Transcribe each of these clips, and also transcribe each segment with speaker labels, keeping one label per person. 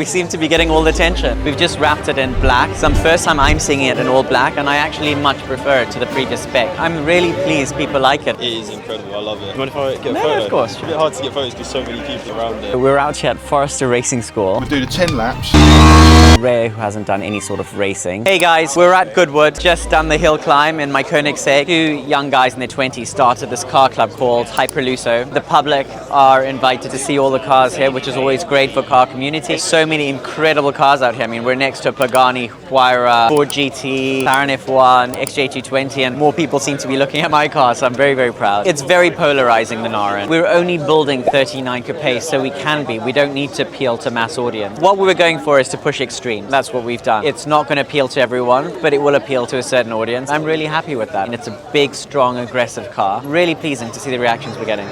Speaker 1: We seem to be getting all the attention. We've just wrapped it in black. It's the first time I'm seeing it in all black, and I actually much prefer it to the previous spec. I'm really pleased people like it.
Speaker 2: It is incredible, I love it. Do you mind if I get a
Speaker 1: No,
Speaker 2: photo?
Speaker 1: of course.
Speaker 2: It's a bit hard to get photos because so many people around it.
Speaker 1: We're out here at Forester Racing School.
Speaker 3: We'll do the 10 laps.
Speaker 1: Rare who hasn't done any sort of racing. Hey guys, we're at Goodwood, just done the hill climb in my Koenigsegg. Two young guys in their 20s started this car club called Hypra Lusso. The public are invited to see all the cars here, which is always great for car community. So many incredible cars out here. I mean, we're next to a Pagani, Hypra, Ford GT, McLaren F1, XJ220, and more people seem to be looking at my car, so I'm very, very proud. It's very polarizing, the Naran. We're only building 39 coupes, so we can be. We don't need to appeal to mass audience. What we were going for is to push extreme. That's what we've done. It's not going to appeal to everyone, but it will appeal to a certain audience. I'm really happy with that. And it's a big, strong, aggressive car. Really pleasing to see the reactions we're getting.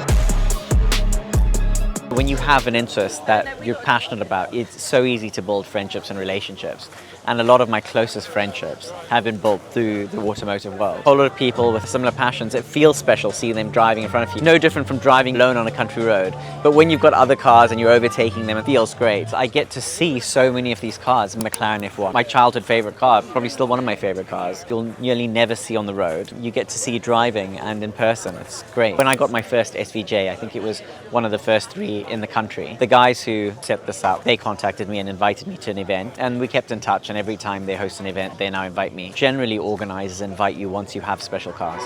Speaker 1: When you have an interest that you're passionate about, it's so easy to build friendships and relationships. And a lot of my closest friendships have been built through the automotive world. A whole lot of people with similar passions, it feels special seeing them driving in front of you. No different from driving alone on a country road. But when you've got other cars and you're overtaking them, it feels great. I get to see so many of these cars. McLaren F1, my childhood favorite car, probably still one of my favorite cars. You'll nearly never see on the road. You get to see driving and in person. It's great. When I got my first SVJ, I think it was one of the first 3 in the country. The guys who set this up, they contacted me and invited me to an event, and we kept in touch, and every time they host an event, they now invite me. Generally, organizers invite you once you have special cars.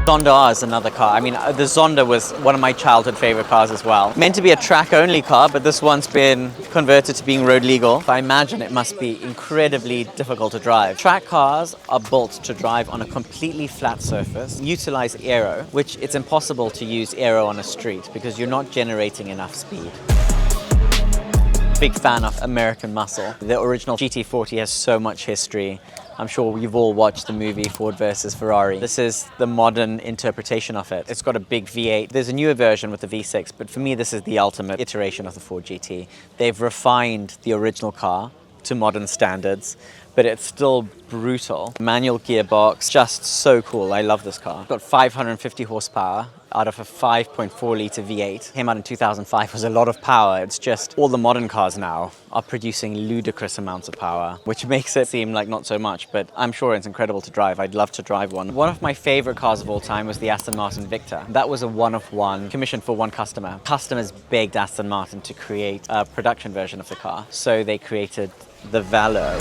Speaker 1: Zonda is another car. I mean, the Zonda was one of my childhood favorite cars as well. Meant to be a track-only car, but this one's been converted to being road legal. I imagine it must be incredibly difficult to drive. Track cars are built to drive on a completely flat surface, utilize aero, which it's impossible to use aero on a street because you're not generating enough speed. Big fan of American muscle. The original GT40 has so much history. I'm sure you've all watched the movie Ford versus Ferrari. This is the modern interpretation of it. It's got a big V8. There's a newer version with the V6, but for me this is the ultimate iteration of the Ford GT. They've refined the original car to modern standards, but it's still brutal. Manual gearbox, just so cool. I love this car. It's got 550 horsepower out of a 5.4 litre V8. Came out in 2005, was a lot of power. It's just all the modern cars now are producing ludicrous amounts of power, which makes it seem like not so much, but I'm sure it's incredible to drive. I'd love to drive one. One of my favorite cars of all time was the Aston Martin Victor. That was a one-of-one, commissioned for one customer. Customers begged Aston Martin to create a production version of the car, so they created the Valour.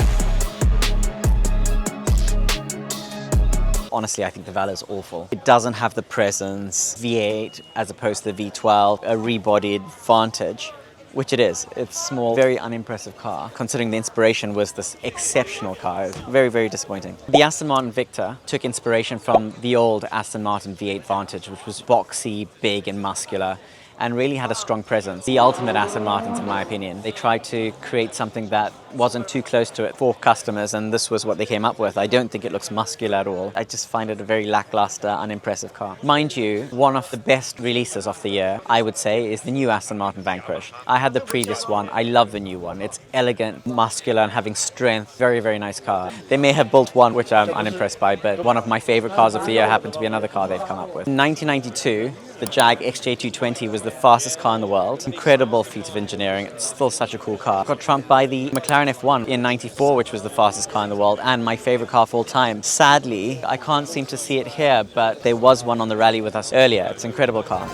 Speaker 1: Honestly, I think the Valour is awful. It doesn't have the presence, V8 as opposed to the V12, a rebodied Vantage, which it is. It's small, very unimpressive car, considering the inspiration was this exceptional car. It's very, very disappointing. The Aston Martin Victor took inspiration from the old Aston Martin V8 Vantage, which was boxy, big and muscular, and really had a strong presence. The ultimate Aston Martins, in my opinion. They tried to create something that wasn't too close to it for customers, and this was what they came up with. I don't think it looks muscular at all. I just find it a very lackluster, unimpressive car. Mind you, one of the best releases of the year, I would say, is the new Aston Martin Vanquish. I had the previous one. I love the new one. It's elegant, muscular, and having strength. Very, very nice car. They may have built one, which I'm unimpressed by, but one of my favorite cars of the year happened to be another car they've come up with. In 1992, the Jag XJ220 was the fastest car in the world. Incredible feat of engineering. It's still such a cool car. Got trumped by the McLaren F1 in '94, which was the fastest car in the world and my favorite car of all time. Sadly, I can't seem to see it here, but there was one on the rally with us earlier. It's an incredible car.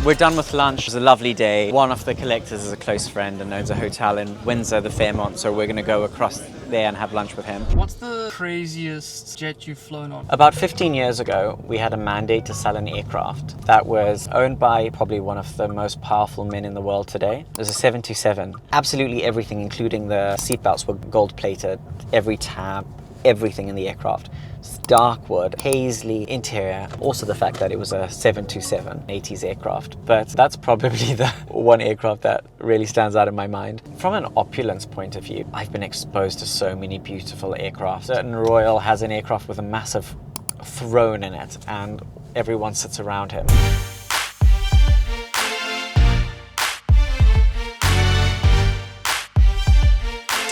Speaker 1: We're done with lunch. It was a lovely day. One of the collectors is a close friend and owns a hotel in Windsor, the Fairmont, so we're going to go across there and have lunch with him.
Speaker 4: What's the craziest jet you've flown on?
Speaker 1: About 15 years ago, we had a mandate to sell an aircraft that was owned by probably one of the most powerful men in the world today. It was a 727. Absolutely everything, including the seatbelts, were gold-plated. Every tab, everything in the aircraft. It's dark wood, paisley interior. Also the fact that it was a 727 80s aircraft. But that's probably the one aircraft that really stands out in my mind. From an opulence point of view, I've been exposed to so many beautiful aircraft. Certain Royal has an aircraft with a massive throne in it, and everyone sits around him.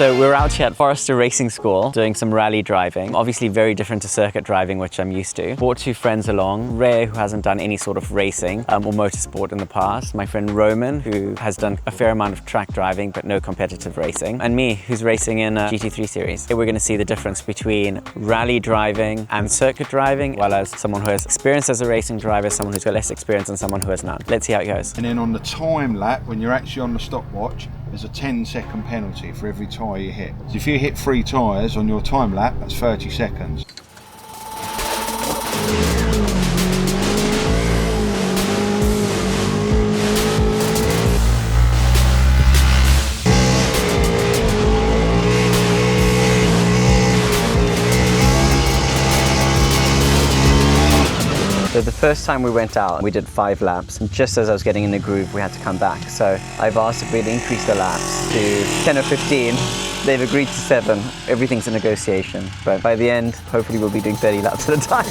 Speaker 1: So we're out here at Forester Racing School doing some rally driving. Obviously very different to circuit driving, which I'm used to. Brought 2 friends along. Rare, who hasn't done any sort of racing or motorsport in the past. My friend Roman, who has done a fair amount of track driving but no competitive racing. And me, who's racing in a GT3 series. We're going to see the difference between rally driving and circuit driving, as well as someone who has experience as a racing driver, someone who's got less experience and someone who has none. Let's see how it goes.
Speaker 3: And then on the time lap, when you're actually on the stopwatch, there's a 10-second penalty for every tyre you hit. So if you hit 3 tyres on your time lap, that's 30 seconds.
Speaker 1: So the first time we went out, we did 5 laps, and just as I was getting in the groove, we had to come back. So I've asked if we'd increase the laps to 10 or 15. They've agreed to 7. Everything's a negotiation, but by the end, hopefully we'll be doing 30 laps at a time.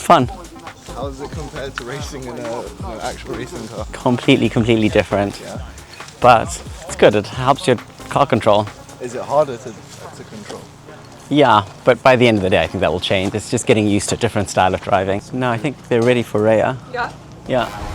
Speaker 1: Fun.
Speaker 2: How does it compare to racing in an actual racing car?
Speaker 1: Completely different.
Speaker 2: Yeah.
Speaker 1: But it's good, it helps your car control.
Speaker 2: Is it harder to control?
Speaker 1: Yeah, but by the end of the day, I think that will change. It's just getting used to a different style of driving. No, I think they're ready for Rhea.
Speaker 5: Yeah.
Speaker 1: Yeah.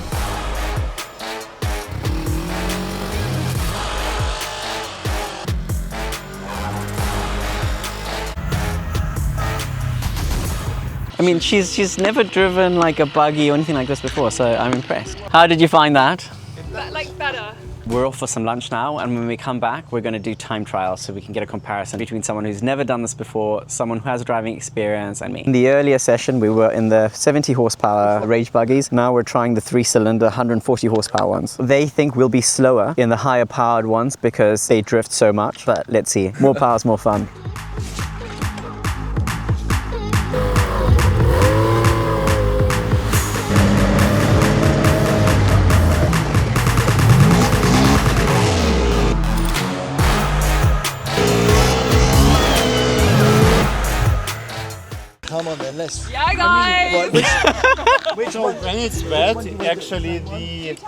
Speaker 1: I mean, she's never driven like a buggy or anything like this before, so I'm impressed. How did you find that?
Speaker 5: Like better.
Speaker 1: We're off for some lunch now, and when we come back, we're going to do time trials so we can get a comparison between someone who's never done this before, someone who has driving experience, and me. In the earlier session, we were in the 70 horsepower rage buggies. Now we're trying the 3-cylinder 140 horsepower ones. They think we'll be slower in the higher powered ones because they drift so much, but let's see. More power is more fun.
Speaker 6: Come on then, let's...
Speaker 5: Yeah, guys!
Speaker 7: When it's wet, actually the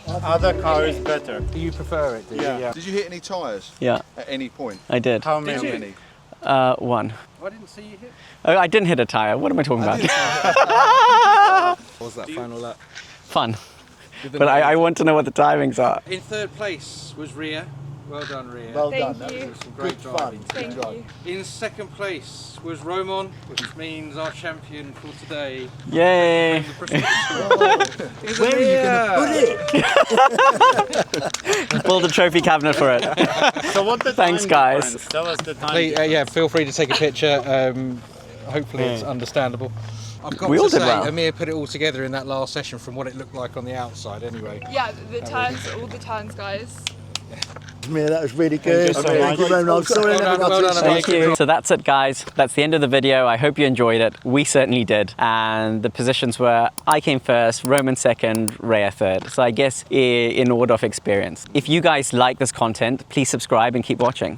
Speaker 7: other car is better.
Speaker 6: You prefer it, do you?
Speaker 7: Yeah.
Speaker 3: Did you hit any tyres?
Speaker 1: Yeah,
Speaker 3: At any point?
Speaker 1: I did.
Speaker 7: How many?
Speaker 1: 1.
Speaker 6: I didn't see you hit.
Speaker 1: Oh, I didn't hit a tire. What am I talking about?
Speaker 2: What was that final lap?
Speaker 1: Fun. But I want to know what the timings are.
Speaker 8: In 3rd place was Rhea. Well done, Rhea.
Speaker 6: Well
Speaker 5: Thank
Speaker 6: done,
Speaker 5: you.
Speaker 6: that was some
Speaker 8: Good
Speaker 6: great driving.
Speaker 5: Thank you.
Speaker 8: In 2nd place was Roman, which means our champion for today.
Speaker 1: Yay!
Speaker 6: Where are you going to put it?
Speaker 1: Build a trophy cabinet for it.
Speaker 7: So what the
Speaker 1: Thanks,
Speaker 7: time
Speaker 1: guys.
Speaker 7: difference? Tell us the time.
Speaker 6: Yeah, feel free to take a picture. Hopefully it's understandable. I've got
Speaker 1: We all
Speaker 6: to
Speaker 1: did
Speaker 6: say,
Speaker 1: well.
Speaker 6: Ameerh put it all together in that last session from what it looked like on the outside anyway.
Speaker 5: Yeah, the turns, all the turns, guys.
Speaker 6: Ameerh, that was really good.
Speaker 7: Thank you so much.
Speaker 6: Thank you very much. Sorry, I never got to
Speaker 1: Thank you. So that's it, guys. That's the end of the video. I hope you enjoyed it. We certainly did. And the positions were, I came first, Roman second, Rhea third. So I guess in order of experience. If you guys like this content, please subscribe and keep watching.